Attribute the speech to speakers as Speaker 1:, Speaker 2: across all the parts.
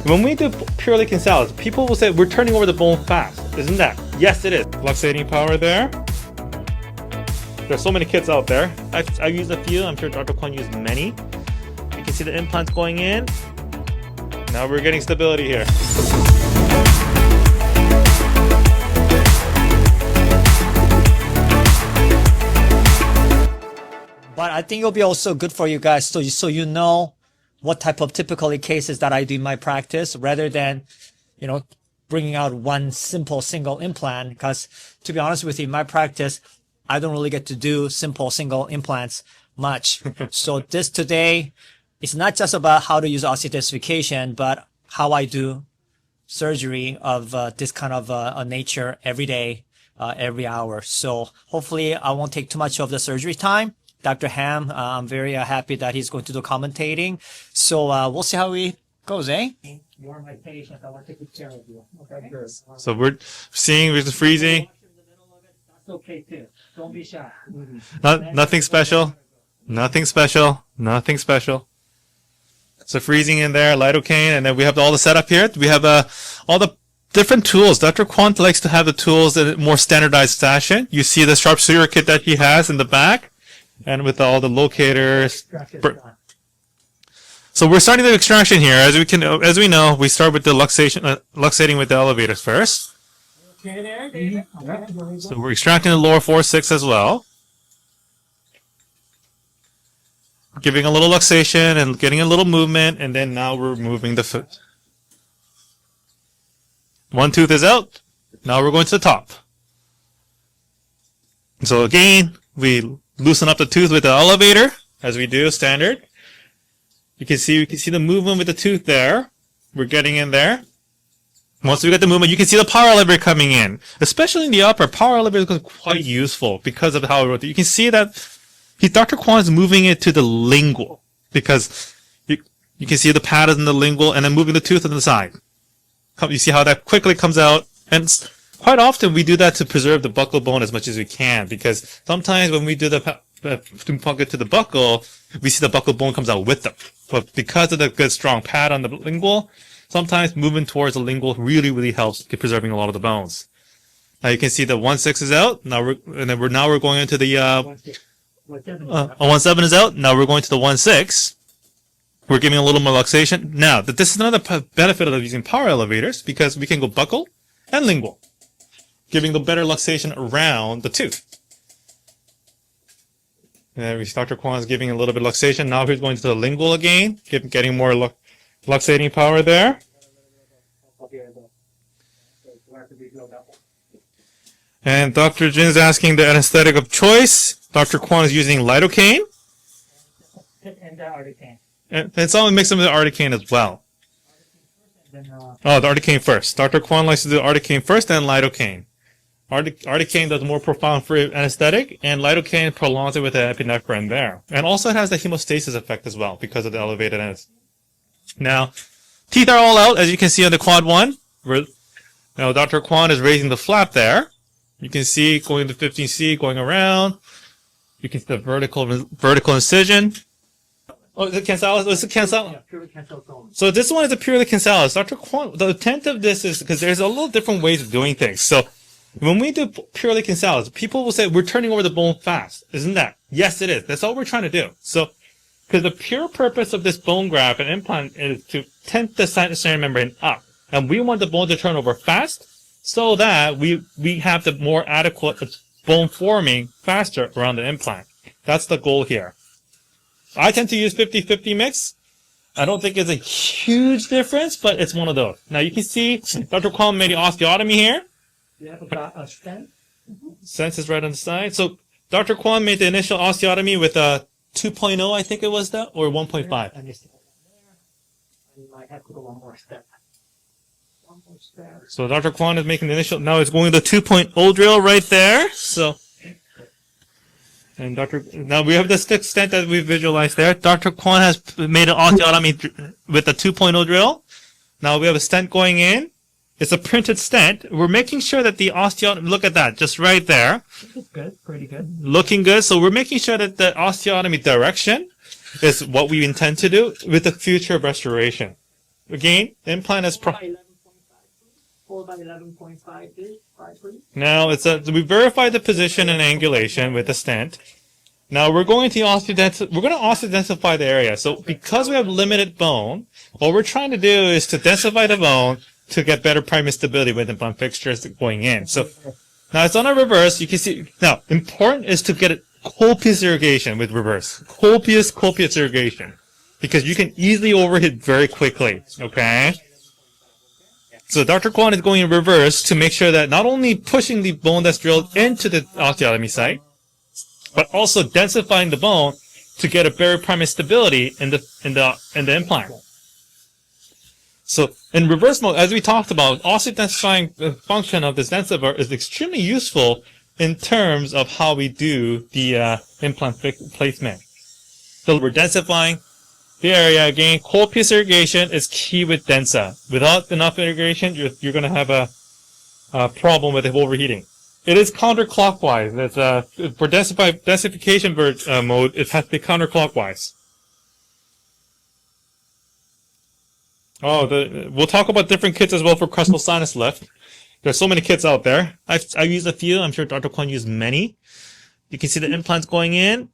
Speaker 1: When we do purely cancellous, people will say we're turning over the bone fast. Isn't that? Yes, it is. Luxating power there. There's so many kits out there. I've used a few. I'm sure Dr. Kwon used many. You can see the implants going in. Now we're getting stability here.
Speaker 2: But I think it'll be also good for you guys so you know what type of typical cases that I do in my practice rather than, bringing out one simple single implant. Because to be honest with you, in my practice, I don't really get to do simple single implants much. So this today, it's not just about how to use osteodensification, but how I do surgery of this kind of a nature every day, every hour. So hopefully I won't take too much of the surgery time. Dr. Ham, I'm very happy that he's going to do commentating. So we'll see how it goes, eh? You're my patient. I want to take good care of you. Okay.
Speaker 1: So we're seeing with the freezing.
Speaker 2: That's okay too. Don't be shy.
Speaker 1: Nothing special. Nothing special. Nothing special. So freezing in there, lidocaine, and then we have all the setup here. We have all the different tools. Dr. Kwon likes to have the tools in a more standardized fashion. You see the sharpshooter kit that he has in the back. And with all the locators. So we're starting the extraction here. As we know, we start with the luxating with the elevators first.
Speaker 2: Okay there, David?
Speaker 1: So we're extracting the lower 4-6 as well. Giving a little luxation and getting a little movement, and then now we're moving the foot. One tooth is out. Now we're going to the top. So again, we loosen up the tooth with the elevator, as we do standard. You can see the movement with the tooth there. We're getting in there. Once we get the movement, you can see the power elevator coming in. Especially in the upper, power elevator is quite useful because of how it rotates. You can see that Dr. Kwon is moving it to the lingual because you can see the pattern in the lingual and then moving the tooth on the side. You see how that quickly comes out. And quite often we do that to preserve the buccal bone as much as we can because sometimes when we do the puncture to the buccal, we see the buccal bone comes out with them. But because of the good strong pad on the lingual, sometimes moving towards the lingual really helps preserving a lot of the bones. Now you can see the 1-6 is out. Now we're going into the 1-7 is out. Now we're going to the 1-6. We're giving a little more luxation. Now this is another benefit of using power elevators because we can go buccal and lingual, giving the better luxation around the tooth. And Dr. Kwon is giving a little bit of luxation. Now he's going to the lingual again, getting more luxating power there. And Dr. Jin is asking the anesthetic of choice. Dr. Kwon is using lidocaine.
Speaker 2: And the articaine.
Speaker 1: And some mix them with the articaine as well. Oh, the articaine first. Dr. Kwon likes to do articaine first, then lidocaine. Articaine does more profound free anesthetic, and lidocaine prolongs it with the epinephrine there. And also it has the hemostasis effect as well because of the elevated anesthetic. Now, teeth are all out, as you can see on the quad 1. Now, Dr. Kwon is raising the flap there. You can see going to 15C, going around. You can see the vertical incision. Oh, is it cancellous? Is it cancellous?
Speaker 2: Yeah, purely cancellous only.
Speaker 1: So this one is a purely cancellous. Dr. Kwon, the intent of this is because there's a little different ways of doing things. So when we do purely cancellous, people will say we're turning over the bone fast. Isn't that? Yes, it is. That's all we're trying to do. So, because the pure purpose of this bone graft and implant is to tent the sinus membrane up. And we want the bone to turn over fast so that we have the more adequate bone forming faster around the implant. That's the goal here. I tend to use 50-50 mix. I don't think it's a huge difference, but it's one of those. Now you can see Dr. Kwon made the osteotomy here.
Speaker 2: You have a stent?
Speaker 1: Stent is right on the side. So Dr. Kwon made the initial osteotomy with a 2.0, I think it was that, or 1.5.
Speaker 2: And you might have to go one more step.
Speaker 1: So Dr. Kwon is making the initial, now it's going to the 2.0 drill right there. So, and now we have the stick stent that we visualized there. Dr. Kwon has made an osteotomy with the 2.0 drill. Now we have a stent going in. It's a printed stent. We're making sure that the osteotomy, look at that, just right there.
Speaker 2: It's good, pretty good.
Speaker 1: Looking good. So we're making sure that the osteotomy direction is what we intend to do with the future of restoration. again, implant is
Speaker 2: 4 by 11.5 is 5, please.
Speaker 1: now we verified the position and angulation with the stent. Now we're going to osteodensify the area. So because we have limited bone, what we're trying to do is to densify the bone to get better primary stability with implant fixtures going in. So now it's on a reverse. You can see now important is to get copious irrigation with reverse. Copious irrigation. Because you can easily overhit very quickly. Okay? So Dr. Kwon is going in reverse to make sure that not only pushing the bone that's drilled into the osteotomy site, but also densifying the bone to get a better primary stability in the implant. So in reverse mode, as we talked about, osteodensifying function of this densifier is extremely useful in terms of how we do the implant placement. So we're densifying the area again. Copious irrigation is key with Densa. Without enough irrigation, you're going to have a problem with overheating. It is counterclockwise. It's for densification mode, it has to be counterclockwise. Oh, we'll talk about different kits as well for crestal sinus lift. There's so many kits out there. I've used a few. I'm sure Dr. Kwon used many. You can see the implants going in.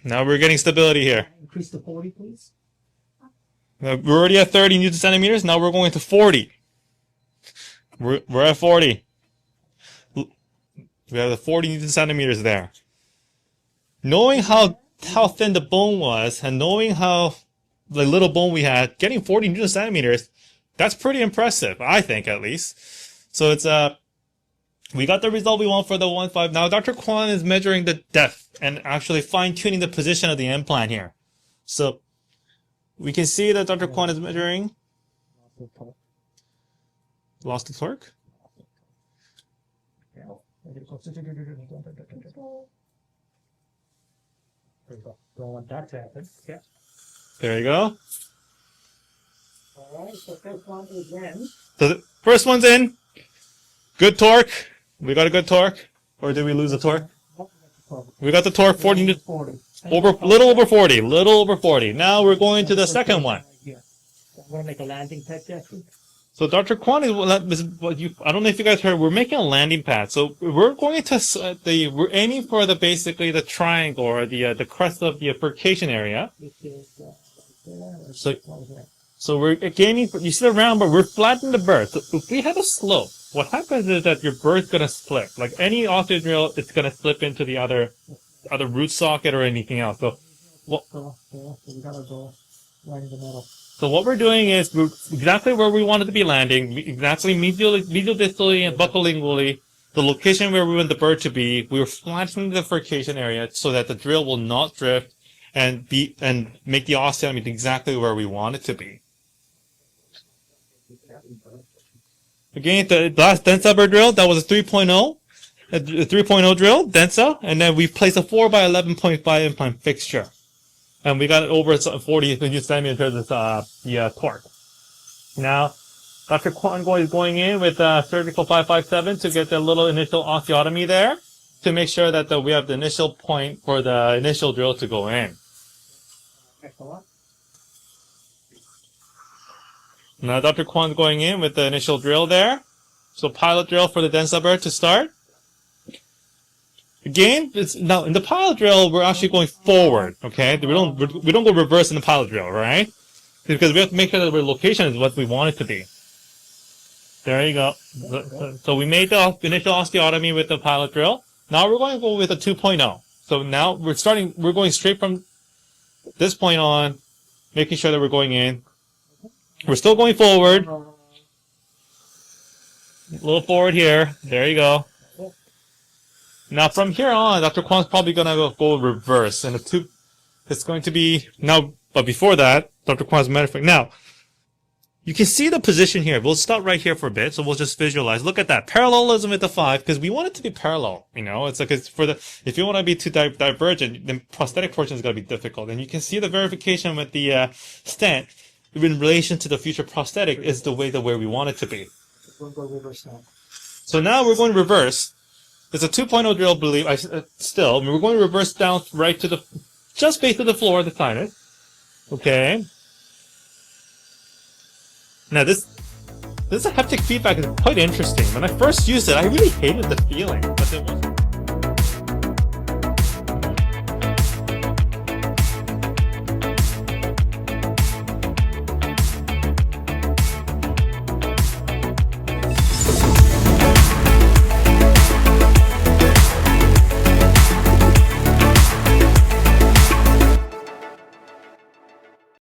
Speaker 1: Now we're getting stability here.
Speaker 2: Increase to 40, please.
Speaker 1: We're already at 30 Newton centimeters. Now we're going to 40. We're at 40. We have the 40 Newton centimeters there. Knowing how thin the bone was and knowing how the little bone we had, getting 40 Newton centimeters, that's pretty impressive, I think, at least. So it's we got the result we want for the 1.5. Now Dr. Kwon is measuring the depth and actually fine-tuning the position of the implant here. So we can see that Dr. Kwon is measuring. Lost the torque?
Speaker 2: Don't want that to happen. Yeah.
Speaker 1: There you go.
Speaker 2: Alright, so first one is in.
Speaker 1: So the first one's in. Good torque. We got a good torque. Or did we lose the torque? We got the torque 40. Little over 40. Little over 40. Now we're going to the second one.
Speaker 2: I'm going to make a landing pad there.
Speaker 1: So Dr. Kwon is I don't know if you guys heard, we're making a landing pad. So we're going to we're aiming for basically the triangle or the crest of the bifurcation area. So we're gaining. You see the round, but we're flattening the birth. So if we have a slope, what happens is that your birth's gonna slip. Like any osteo drill, it's gonna slip into the other root socket or anything else. So what?
Speaker 2: We gotta go right in the middle.
Speaker 1: So what we're doing is we're exactly where we wanted to be landing, exactly medial distally and buccolingually, the location where we want the bird to be. We were flattening the bifurcation area so that the drill will not drift and make the osteotomy exactly where we want it to be. Again, the last Densa bird drill, that was a 3.0. A 3.0 drill, Densa, and then we placed a 4 by 11.5 implant fixture. And we got it over 40 Newton centimeters of the torque. Now, Dr. Kwon is going in with surgical 557 to get the little initial osteotomy there to make sure that we have the initial point for the initial drill to go in. Now, Dr. Kwon is going in with the initial drill there. So, pilot drill for the Densa bird to start. Again, now in the pilot drill, we're actually going forward. Okay, we don't go reverse in the pilot drill, right? Because we have to make sure that our location is what we want it to be. There you go. So we made the initial osteotomy with the pilot drill. Now we're going to go with a 2.0. So now we're going straight from this point on, making sure that we're going in. We're still going forward. A little forward here. There you go. Now from here on, Dr. Kwon's probably gonna go reverse, and it's going to be now. But before that, Dr. Kwon's matter. Now, you can see the position here. We'll stop right here for a bit, so we'll just visualize. Look at that parallelism with the 5, because we want it to be parallel. You know, it's like if you want to be too divergent, then prosthetic portion is gonna be difficult. And you can see the verification with the stent in relation to the future prosthetic is the way we want it to be.
Speaker 2: We'll go reverse now.
Speaker 1: So now we're going reverse. It's a 2.0 drill, we're going to reverse down right to just base of the floor of the sinus. Okay. Now this haptic feedback is quite interesting. When I first used it, I really hated the feeling, but then once